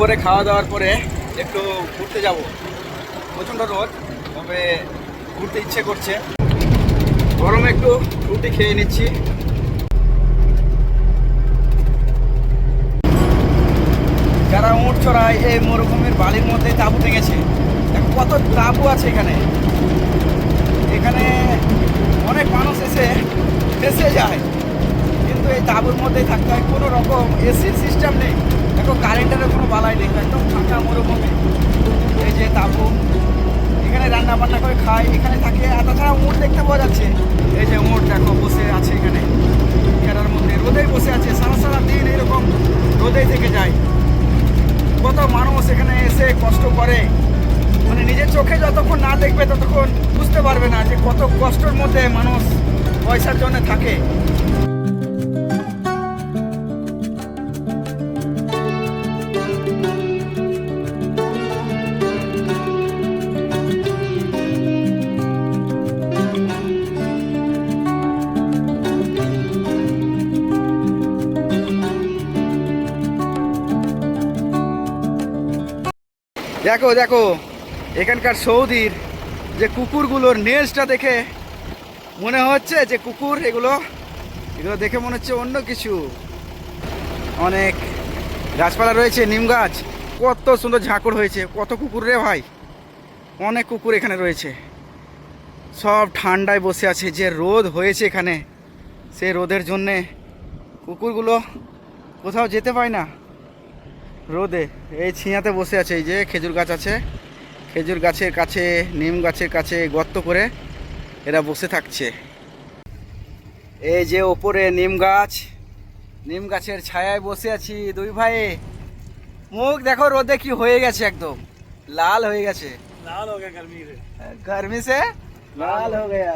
দুপুরে খাওয়া দাওয়ার পরে একটু ঘুরতে যাব। প্রচণ্ড রোদ, তবে ঘুরতে ইচ্ছে করছে। গরমে একটু রুটি খেয়ে নিচ্ছি। যারা উঁট চড়ায় এই মরুভূমির বালির মধ্যে তাঁবু টেঙেছে। দেখো কত তাঁবু আছে এখানে। এখানে অনেক মানুষ এসে ফেসে যায়, কিন্তু এই তাঁবুর মধ্যেই থাকতে হয়। কোনো রকম এসির সিস্টেম নেই। দেখো কারেন্টেরও কোনো বালাই নেই, একদম ফাঁকা মরুভূমি। এই যে তাঁবু, এখানে রান্না বান্না করে খায়, এখানে থাকে। আর তাছাড়া উঁট দেখতে পাওয়া যাচ্ছে। এই যে উঁট দেখো বসে আছে এখানে খেলার মধ্যে, রোদেই বসে আছে। সারা সারা দিন এরকম রোদেই থেকে যায়। কত মানুষ এখানে এসে কষ্ট করে, মানে নিজের চোখে যতক্ষণ না দেখবে ততক্ষণ বুঝতে পারবে না যে কত কষ্টের মধ্যে মানুষ পয়সার জন্য থাকে। দেখো দেখো এখানকার সৌদির যে কুকুরগুলোর নেলসটা দেখে মনে হচ্ছে যে কুকুর। এগুলো দেখে মনে হচ্ছে অন্য কিছু। অনেক গাছপালা রয়েছে, নিম গাছ। কত সুন্দর ঝাঁকড় হয়েছে, কত কুকুর রে ভাই। অনেক কুকুর এখানে রয়েছে, সব ঠান্ডায় বসে আছে। যে রোদ হয়েছে এখানে, সেই রোদের জন্যে কুকুরগুলো কোথাও যেতে পায় না রোদে। এই ছিঁয়াতে বসে আছে। এই যে খেজুর গাছ আছে, খেজুর গাছের কাছে, নিম গাছের কাছে গর্ত করে এরা বসে থাকছে। এই যে ওপরে নিম গাছ, নিম গাছের ছায়ায় বসে আছি দুই ভাই। মুখ দেখো রোদে কি হয়ে গেছে, একদম লাল হয়ে গেছে। लाल हो गया गर्मी से। गर्मी से लाल हो गया।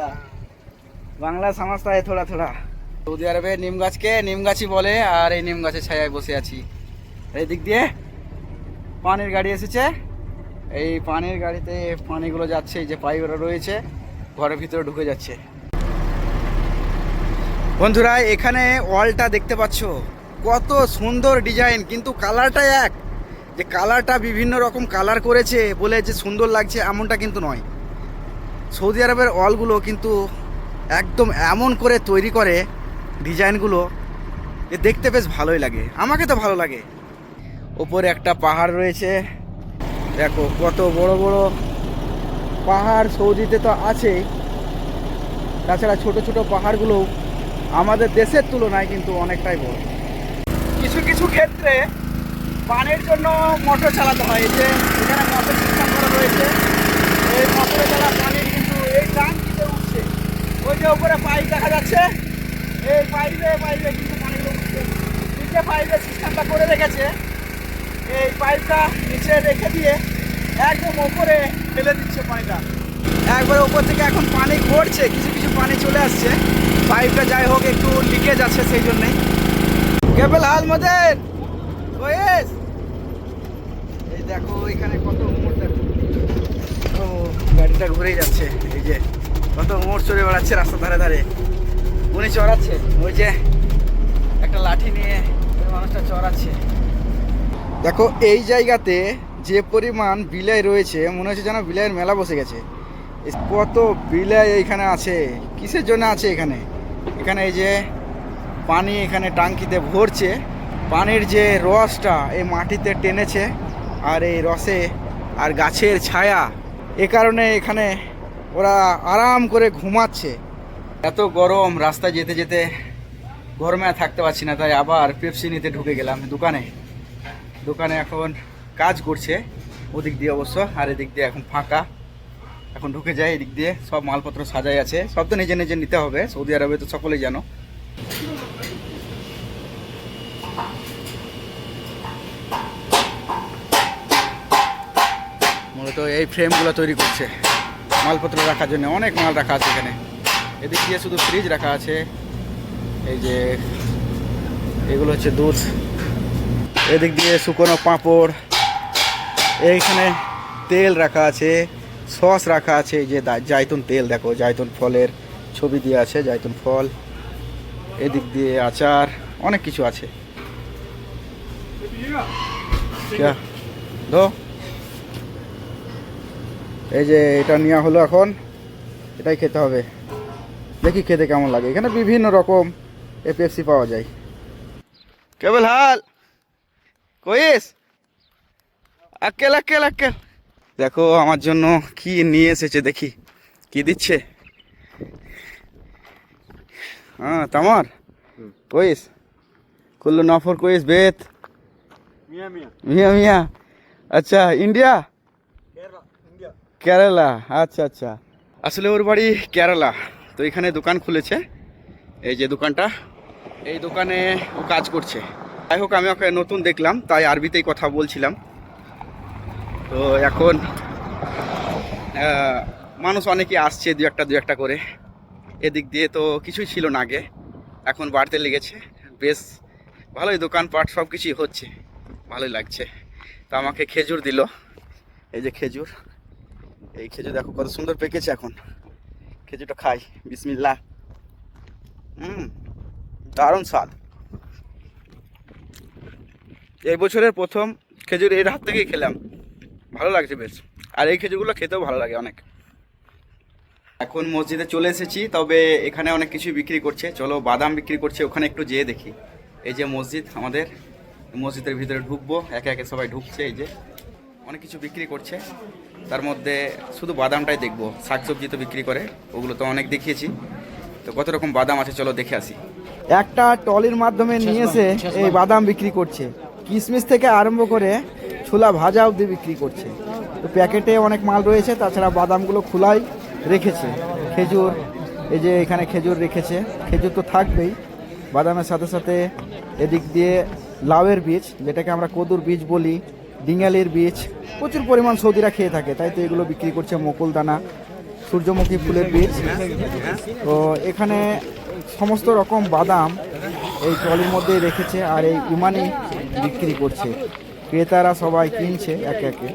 বাংলা समझता है थोड़ा थोड़ा। সৌদি আরবে নিম গাছকে নিম গাছই বলে। আর এই নিম গাছের ছায়ায় বসে আছি। এই দিক দিয়ে পানির গাড়ি এসেছে। এই পানির গাড়িতে পানিগুলো যাচ্ছে, এই যে পাইপরা রয়েছে ঘরের ভিতরে ঢুকে যাচ্ছে। বন্ধুরা এখানে ওয়ালটা দেখতে পাচ্ছ, কত সুন্দর ডিজাইন, কিন্তু কালারটা এক। যে কালারটা বিভিন্ন রকম কালার করেছে বলে যে সুন্দর লাগছে এমনটা কিন্তু নয়। সৌদি আরবের ওয়ালগুলো কিন্তু একদম এমন করে তৈরি করে ডিজাইনগুলো, যে দেখতে বেশ ভালোই লাগে। আমাকে তো ভালো লাগে। ওপরে একটা পাহাড় রয়েছে, দেখো কত বড় বড় পাহাড় সৌদিতে তো আছেই। তাছাড়া ছোট ছোট পাহাড়গুলো আমাদের দেশের তুলনায় কিন্তু অনেকটাই বড়। কিছু কিছু ক্ষেত্রে পানির জন্য মোটর চালাতে হয়। যে এখানে মোটর সিস্টেম করা রয়েছে, এই মোটরে চালা পানি কিন্তু এই ট্যাঙ্কিতে উঠছে। ওই যে উপরে পাইপ দেখা যাচ্ছে, এই পাইপে কিন্তু পানিগুলো উঠছে। নিচে পাইপের সিস্টেমটা করে রেখেছে। এই পাইপটা নিচে রেখে দিয়ে একদম ওপরে ফেলে দিচ্ছে পানিটা। একবার ওপর থেকে এখন পানি ঘটছে, কিছু কিছু পানি চলে আসছে। পাইপটা যাই হোক একটু লিকেজ আছে, সেই জন্যেই। কেবল হাল মদের ওয়েস। এই দেখো এখানে কত মোড়, দেখো ও গাড়িটা ঘুরেই যাচ্ছে। এই যে কত মোড় চড়ে বেড়াচ্ছে রাস্তার ধারে ধারে। উনি চড়াচ্ছে, ওই যে একটা লাঠি নিয়ে ওই মানুষটা চড়াচ্ছে। দেখো এই জায়গাতে যে পরিমাণ বিলাই রয়েছে, মনে হচ্ছে যেন বিলাইয়ের মেলা বসে গেছে। কত বিলাই এইখানে আছে, কিসের জন্য আছে এখানে। এখানে এই যে পানি এখানে টাঙ্কিতে ভরছে, পানির যে রসটা এই মাটিতে টেনেছে, আর এই রসে আর গাছের ছায়া, এ কারণে এখানে ওরা আরাম করে ঘুমাচ্ছে। এত গরম, রাস্তায় যেতে যেতে গরমে আর থাকতে পারছি না, তাই আবার পেপসি নিতে ঢুকে গেলাম দোকানে। দোকানে এখন কাজ করছে ওদিক দিয়ে অবশ্য, আর এদিক দিয়ে এখন ফাঁকা। এখন ঢুকে যায় এদিক দিয়ে, সব মালপত্র সাজাই আছে। সব তো নিজে নিজে নিতে হবে, সৌদি আরবে তো সকলেই জানো। মূলত এই ফ্রেমগুলো তৈরি করছে মালপত্র রাখার জন্য। অনেক মাল রাখা আছে এখানে। এদিক দিয়ে শুধু ফ্রিজ রাখা আছে। এই যে এগুলো হচ্ছে দুধ, এদিক দিয়ে শুকনো পাঁপড়, এইখানে তেল রাখা আছে, সস রাখা আছে। এই যে জাইতুন তেল, দেখো জাইতুন ফলের ছবি দিয়ে আছে, জাইতুন ফল। এদিক দিয়ে আচার, অনেক কিছু আছে। ধো, এই যে এটা নেওয়া হলো, এখন এটাই খেতে হবে। দেখি খেতে কেমন লাগে। এখানে বিভিন্ন রকম পেপসি পাওয়া যায়। কেবল হাল কইস আক্কেল আক্কেল আক্কেল। দেখো আমার জন্য কি নিয়ে এসেছে, দেখি কি দিচ্ছে। হ্যাঁ তামার কইস কুল্লু নফর কইস বেত মিয়া মিয়া। আচ্ছা ইন্ডিয়া কেরালা, আচ্ছা আচ্ছা। আসলে ওর বাড়ি কেরালা, তো এখানে দোকান খুলেছে। এই যে দোকানটা, এই দোকানে ও কাজ করছে। যাই হোক, আমি ওকে নতুন দেখলাম তাই আরবিতেই কথা বলছিলাম। তো এখন মানুষ অনেকেই আসছে দু একটা করে। এদিক দিয়ে তো কিছুই ছিল না আগে, এখন বাড়তে লেগেছে। বেশ ভালোই দোকানপাট সব কিছুই হচ্ছে, ভালোই লাগছে। তো আমাকে খেজুর দিল, এই যে খেজুর। এই খেজুর দেখো কত সুন্দর পেকেছে এখন। খেজুরটা খাই, বিসমিল্লাহ। দারুণ স্বাদ। এই বছরের প্রথম খেজুর এর হাত থেকেই খেলাম, ভালো লাগছে বেশ। আর এই খেজুরগুলো খেতেও ভালো লাগে অনেক। এখন মসজিদে চলে এসেছি, তবে এখানে অনেক কিছু বিক্রি করছে। চলো, বাদাম বিক্রি করছে, ওখানে একটু যেয়ে দেখি। এই যে মসজিদ আমাদের, মসজিদের ভিতরে ঢুকবো, একে একে সবাই ঢুকছে। এই যে অনেক কিছু বিক্রি করছে, তার মধ্যে শুধু বাদামটাই দেখবো। শাকসবজি তো বিক্রি করে, ওগুলো তো অনেক দেখিয়েছি। তো কত রকম বাদাম আছে চলো দেখে আসি। একটা টলির মাধ্যমে নিয়ে এসে এই বাদাম বিক্রি করছে। কিশমিশ থেকে আরম্ভ করে ছোলা ভাজা অবধি বিক্রি করছে। তো প্যাকেটে অনেক মাল রয়েছে, তাছাড়া বাদামগুলো খোলাই রেখেছে। খেজুর, এই যে এখানে খেজুর রেখেছে, খেজুর তো থাকবেই। বাদামের সাথে সাথে এদিক দিয়ে লাউয়ের বীজ, যেটাকে আমরা কদুর বীজ বলি, ডিঙালির বীজ প্রচুর পরিমাণ সৌদিরা খেয়ে থাকে, তাই তো এগুলো বিক্রি করছে। মকুল দানা, সূর্যমুখী ফুলের বীজ। তো এখানে সমস্ত রকম বাদাম এই ট্রলির মধ্যে রেখেছে, আর এই ইমানি বিক্রি করছে। ক্রেতারা সবাই কিনছে একে একে।